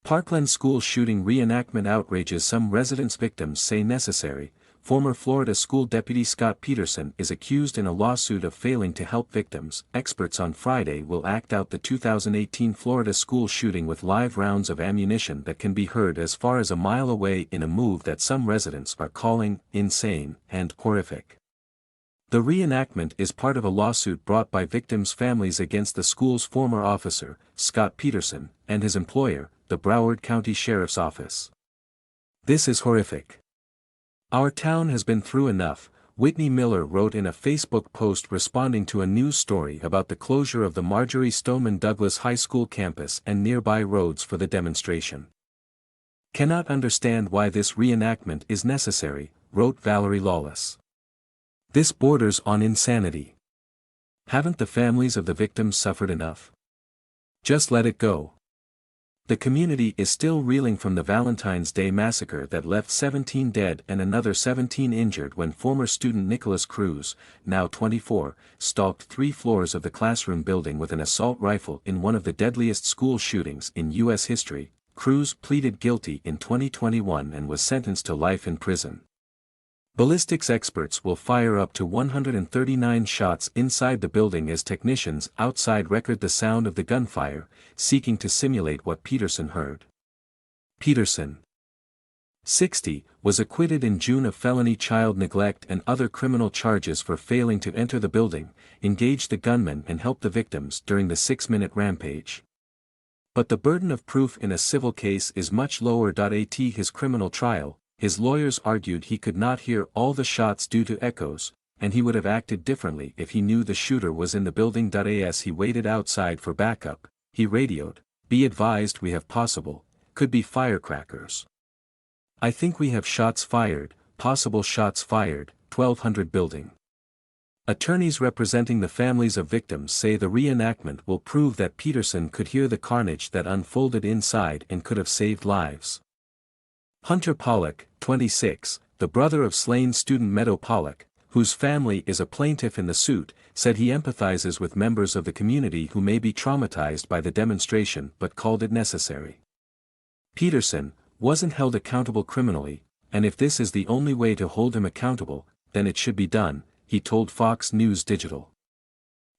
Parkland school shooting reenactment outrages some residents. Victims say necessary. Former Florida school deputy Scot Peterson is accused in a lawsuit of failing to help victims. Experts on Friday will act out the 2018 Florida school shooting with live rounds of ammunition that can be heard as far as a mile away, in a move that some residents are calling insane and horrific. The reenactment is part of a lawsuit brought by victims' families against the school's former officer, Scot Peterson, and his employer, the Broward County Sheriff's Office. "This is horrific. Our town has been through enough," Whitney Miller wrote in a Facebook post responding to a news story about the closure of the Marjorie Stoneman Douglas High School campus and nearby roads for the demonstration. "Cannot understand why this reenactment is necessary," wrote Valerie Lawless. "This borders on insanity. Haven't the families of the victims suffered enough? Just let it go." The community is still reeling from the Valentine's Day massacre that left 17 dead and another 17 injured when former student Nicholas Cruz, now 24, stalked 3 floors of the classroom building with an assault rifle in one of the deadliest school shootings in U.S. history. Cruz pleaded guilty in 2021 and was sentenced to life in prison. Ballistics experts will fire up to 139 shots inside the building as technicians outside record the sound of the gunfire, seeking to simulate what Peterson heard. Peterson, 60, was acquitted in June of felony child neglect and other criminal charges for failing to enter the building, engage the gunman and help the victims during the 6-minute rampage. But the burden of proof in a civil case is much lower. At his criminal trial, his lawyers argued he could not hear all the shots due to echoes, and he would have acted differently if he knew the shooter was in the building. As he waited outside for backup, he radioed, "Be advised, we have could be firecrackers. I think we have shots fired, possible shots fired, 1200 building." Attorneys representing the families of victims say the reenactment will prove that Peterson could hear the carnage that unfolded inside and could have saved lives. Hunter Pollock, 26, the brother of slain student Meadow Pollock, whose family is a plaintiff in the suit, said he empathizes with members of the community who may be traumatized by the demonstration but called it necessary. Peterson wasn't held accountable criminally, and if this is the only way to hold him accountable, then it should be done, he told Fox News Digital.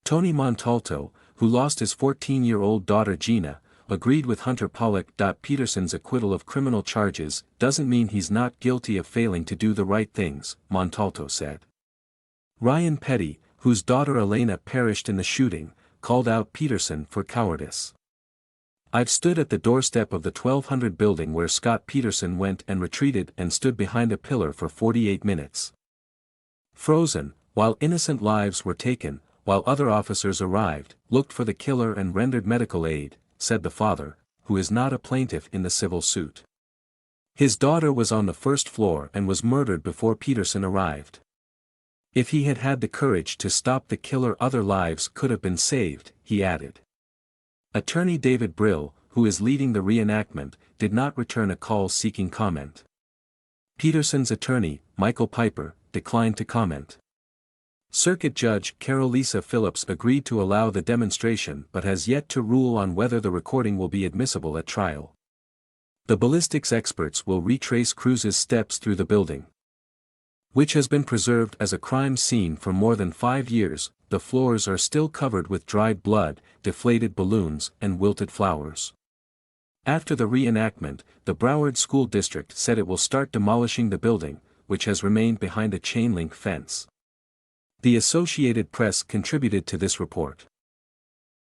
Tony Montalto, who lost his 14-year-old daughter Gina, agreed with Hunter Pollock. Peterson's acquittal of criminal charges doesn't mean he's not guilty of failing to do the right things, Montalto said. Ryan Petty, whose daughter Elena perished in the shooting, called out Peterson for cowardice. "I've stood at the doorstep of the 1200 building where Scot Peterson went and retreated and stood behind a pillar for 48 minutes. Frozen, while innocent lives were taken, while other officers arrived, looked for the killer and rendered medical aid," said the father, who is not a plaintiff in the civil suit. His daughter was on the first floor and was murdered before Peterson arrived. "If he had had the courage to stop the killer, other lives could have been saved," he added. Attorney David Brill, who is leading the reenactment, did not return a call seeking comment. Peterson's attorney, Michael Piper, declined to comment. Circuit Judge Carol Lisa Phillips agreed to allow the demonstration but has yet to rule on whether the recording will be admissible at trial. The ballistics experts will retrace Cruz's steps through the building, which has been preserved as a crime scene for more than 5 years. The floors are still covered with dried blood, deflated balloons, and wilted flowers. After the reenactment, the Broward School District said it will start demolishing the building, which has remained behind a chain-link fence. The Associated Press contributed to this report.